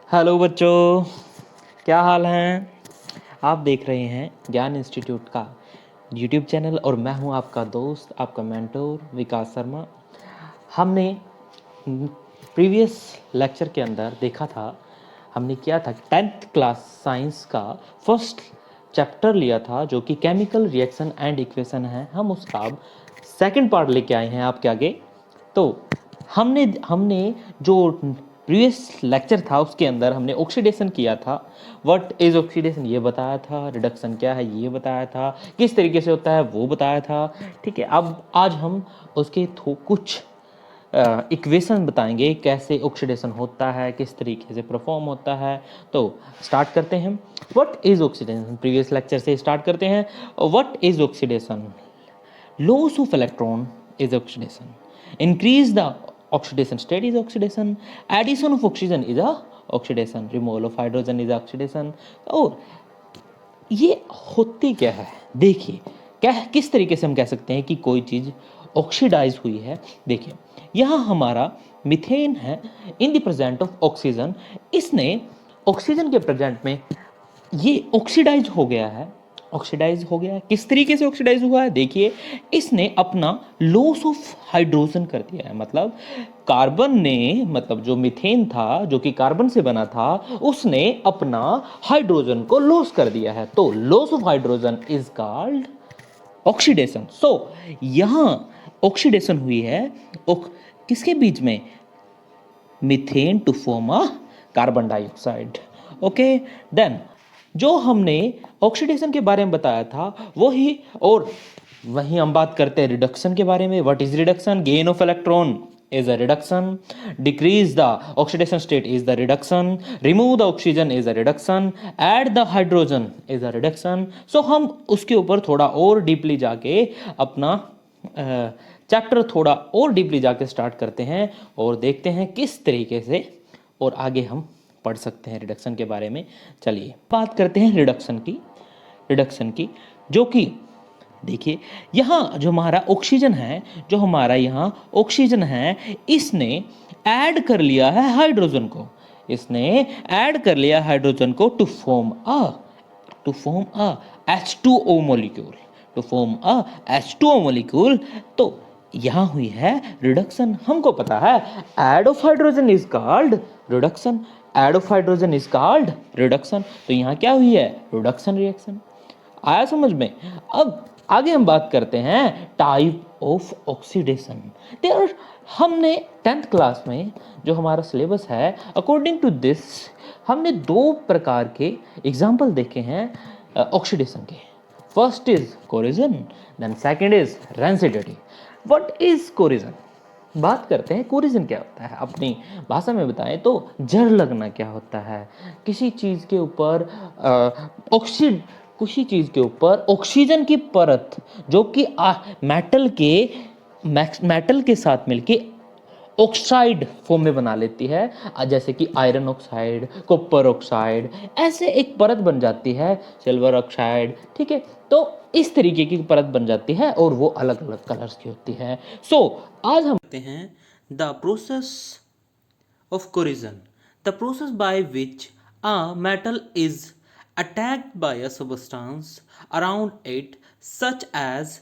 Hello बच्चों, क्या हाल हैं। आप देख रहे हैं ज्ञान इंस्टीट्यूट का यूट्यूब चैनल और मैं हूं आपका दोस्त, आपका मेंटोर विकास शर्मा। हमने प्रीवियस लेक्चर के अंदर देखा था, हमने किया था 10th क्लास साइंस का फर्स्ट चैप्टर लिया था जो कि केमिकल रिएक्शन एंड इक्वेशन है। हम उसका अब सेकंड पार्ट लेके आए हैं आपके आगे। तो हमने हमने जो प्रीवियस लेक्चर था उसके अंदर हमने ऑक्सीडेशन किया था। व्हाट इज ऑक्सीडेशन ये बताया था, रिडक्शन क्या है ये बताया था, किस तरीके से होता है वो बताया था। ठीक है, अब आज हम उसके कुछ इक्वेशन बताएंगे, कैसे ऑक्सीडेशन होता है, किस तरीके से परफॉर्म होता है। तो स्टार्ट करते हैं। What is oxidation, previous lecture से स्टार्ट करते हैं। What is oxidation? Loss of electron is oxidation. Increase the oxidation state is oxidation. Addition of oxygen is a oxidation. Removal of hydrogen is oxidation. और ये होती क्या है, देखिए क्या किस तरीके से हम कह सकते हैं कि कोई चीज़ ऑक्सीडाइज हुई है। देखिए यहाँ हमारा मीथेन है in the present of oxygen. इसने ऑक्सीजन के प्रेजेंट में ये ऑक्सीडाइज हो गया है। ऑक्सीडाइज हो गया है, किस तरीके से ऑक्सीडाइज हुआ है, देखिए इसने अपना लॉस ऑफ हाइड्रोजन कर दिया है। मतलब कार्बन ने, मतलब जो मीथेन था जो कि कार्बन से बना था, उसने अपना हाइड्रोजन को लॉस कर दिया है। तो loss of hydrogen is called oxidation. So यहां ऑक्सीडेशन हुई है किसके बीच में, methane to form a carbon dioxide. Okay, then जो हमने ऑक्सीडेशन के बारे में बताया था वही, और वहीं हम बात करते हैं रिडक्शन के बारे में। What is reduction? Gain of electron is a reduction, decrease the oxidation state is the reduction, remove the oxygen is a reduction, add the hydrogen is a reduction. So हम उसके ऊपर थोड़ा और डीपली जाके अपना चैप्टर थोड़ा और deeply जाके स्टार्ट करते हैं और देखते हैं किस तरीके से और आगे हम पढ़ सकते हैं रिडक्शन के बारे में। चलिए बात करते हैं रिडक्शन की जो कि देखिए यहाँ जो हमारा ऑक्सीजन है, जो हमारा यहाँ ऑक्सीजन है, इसने ऐड कर लिया है हाइड्रोजन को। इसने ऐड कर लिया हाइड्रोजन को to form a H2O molecule, to form a H2O molecule. तो यहाँ हुई है रिडक्शन। हमको पता है add of hydrogen is called reduction, add of hydrogen is called reduction. तो यहाँ क्या हुई है, रिडक्शन रिएक्शन। आया समझ में? अब आगे हम बात करते हैं टाइप ऑफ ऑक्सीडेशन। देयर हमने 10th क्लास में जो हमारा सिलेबस है, अकॉर्डिंग टू दिस हमने दो प्रकार के एग्जाम्पल देखे हैं ऑक्सीडेशन के। First is corrosion, then second is rancidity. What is corrosion? बात करते हैं कोरिजन क्या होता है, अपनी भाषा में बताएं तो जर लगना क्या होता है। किसी चीज़ के ऊपर किसी चीज़ के ऊपर ऑक्सीजन की परत जो कि मेटल के साथ मिलके ऑक्साइड फॉर्म में बना लेती है, जैसे कि आयरन ऑक्साइड, कॉपर ऑक्साइड, ऐसे एक परत बन जाती है, सिल्वर ऑक्साइड। ठीक है, तो इस तरीके की परत बन जाती है और वो अलग अलग कलर्स की होती है। सो आज हम देखते हैं the process of corrosion, the process by which a metal is attacked by a substance around it, such as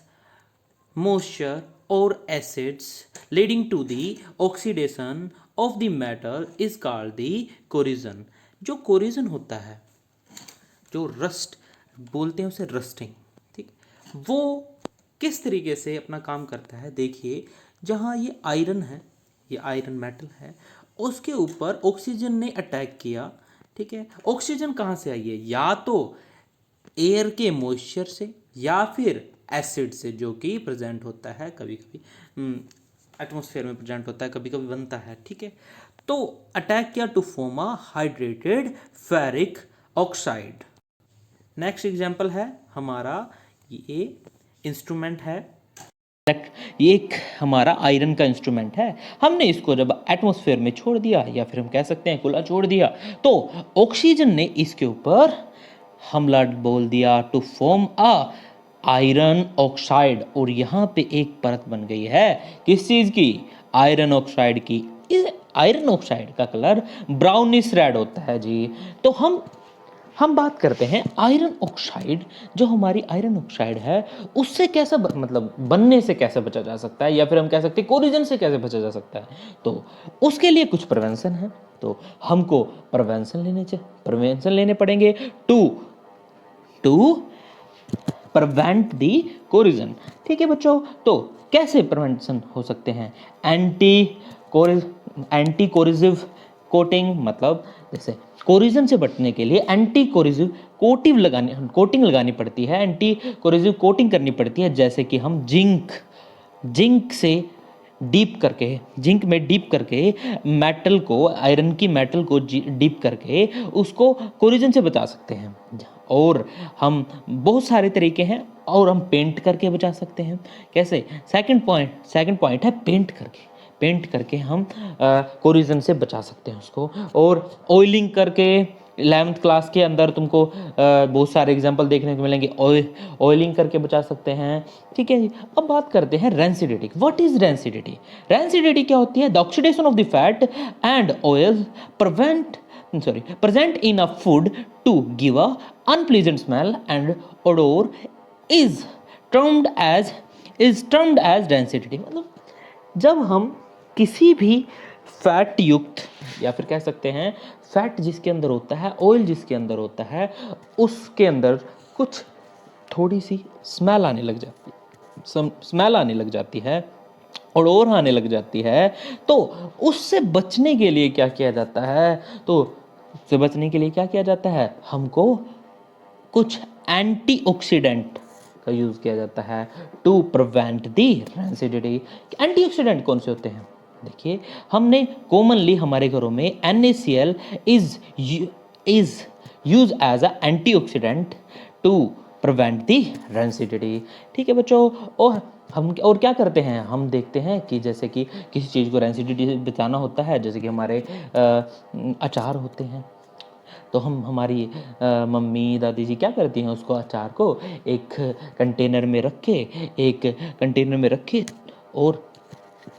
moisture or acids, leading to the oxidation of the metal is called the corrosion. जो corrosion होता है, जो rust बोलते हैं उसे rusting, ठीक, वो किस तरीके से अपना काम करता है। देखिए जहाँ ये आयरन है, ये आयरन मेटल है, उसके ऊपर ऑक्सीजन ने अटैक किया। ठीक है, ऑक्सीजन कहाँ से आई है, या तो एयर के मॉइस्चर से या फिर एसिड से, जो कि प्रेजेंट होता है कभी कभी एटमॉस्फेयर में प्रेजेंट होता है, कभी कभी बनता है। ठीक है, तो अटैक किया to form a hydrated ferric oxide. Next example है हमारा, ये इंस्ट्रूमेंट है, ये एक हमारा आयरन का इंस्ट्रूमेंट है। हमने इसको जब एटमॉस्फेयर में छोड़ दिया या फिर हम कह सकते हैं खुला छोड़ दिया, तो ऑक्सीजन ने इसके ऊपर हमला बोल दिया to form a iron oxide, और यहाँ पे एक परत बन गई है किस चीज़ की, आयरन ऑक्साइड की। इस आयरन ऑक्साइड का कलर ब्राउनिश रेड होता है जी। तो हम बात करते हैं आयरन ऑक्साइड, जो हमारी आयरन ऑक्साइड है उससे कैसे मतलब बनने से कैसे बचा जा सकता है, या फिर हम कह सकते हैं कोरिजन से कैसे बचा जा सकता है। तो उसके लिए कुछ प्रिवेंशन है, तो हमको प्रिवेंशन लेने पड़ेंगे टू प्रिवेंट दी कोरिजन। ठीक है बच्चों, तो कैसे प्रिवेंशन हो सकते हैं? एंटी कोरिजिव कोटिंग, मतलब जैसे कोरिजन से बचने के लिए एंटी कोरिजिव कोटिंग लगानी पड़ती है, एंटी कोरिजिव कोटिंग करनी पड़ती है। जैसे कि हम जिंक में डीप करके मेटल को, आयरन की मेटल को डीप करके उसको कोरिजन से बचा सकते हैं। और हम बहुत सारे तरीके हैं, और हम पेंट करके बचा सकते हैं। कैसे? सेकंड पॉइंट है पेंट करके हम कोरिजन से बचा सकते हैं उसको। और ऑयलिंग करके, 11th क्लास के अंदर तुमको बहुत सारे एग्जाम्पल देखने को मिलेंगे, ऑयलिंग करके बचा सकते हैं। ठीक है जी। अब बात करते हैं rancidity. What is rancidity? Rancidity क्या होती है? The oxidation of the fat and oil present in a food to give a unpleasant smell and odor is termed as density। मतलब जब हम किसी भी फैट युक्त, या फिर कह सकते हैं फैट जिसके अंदर होता है, ऑयल जिसके अंदर होता है, उसके अंदर कुछ थोड़ी सी स्मेल आने लग जाती है, और आने लग जाती है, तो उससे बचने के लिए क्या किया जाता है? हमको कुछ एंटीऑक्सीडेंट का यूज किया जाता है to prevent the rancidity. Antioxidant कौन से होते हैं? देखिए, हमने कॉमनली हमारे घरों में NaCl is use as a antioxidant to prevent the rancidity. ठीक है बच्चों, और क्या करते हैं? हम देखते हैं कि जैसे कि किसी चीज़ को रेंसिडिटी से बचाना होता है, जैसे कि हमारे अचार होते हैं, तो हमारी मम्मी दादी जी क्या करती हैं? उसको, अचार को एक कंटेनर में रखे और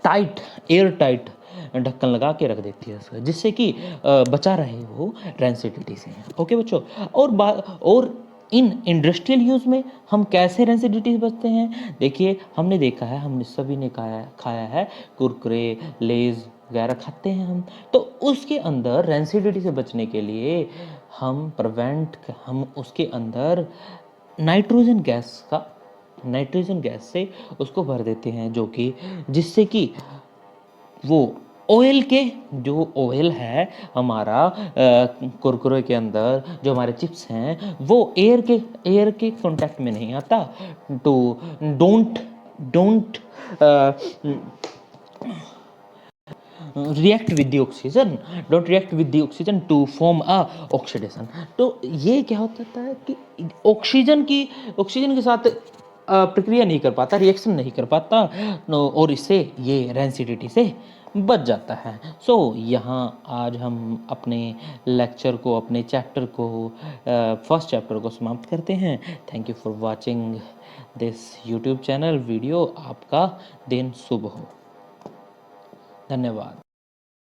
एयर टाइट ढक्कन लगा के रख देती है उसका, जिससे कि बचा रहे वो रेंसिडिटी से। ओके बच्चों, और इन इंडस्ट्रियल यूज़ में हम कैसे रेंसिडिटी से बचते हैं? देखिए, हमने देखा है, हमने सभी ने खाया है कुरकुरे, लेज वगैरह खाते हैं हम, तो उसके अंदर रेंसिडिटी से बचने के लिए हम उसके अंदर नाइट्रोजन गैस से उसको भर देते हैं, जिससे कि वो जो ऑयल है हमारा कुरकुरे के अंदर, जो हमारे चिप्स हैं, वो एयर के कांटेक्ट में नहीं आता। तो don't react with the oxygen to form a oxidation. तो ये क्या होता है कि ऑक्सीजन के साथ प्रक्रिया नहीं कर पाता, रिएक्शन नहीं कर पाता, और इससे ये रेंसिडिटी से बच जाता है। यहाँ आज हम अपने अपने चैप्टर को, फर्स्ट चैप्टर को समाप्त करते हैं। Thank you for watching this YouTube channel video. आपका दिन शुभ हो। धन्यवाद।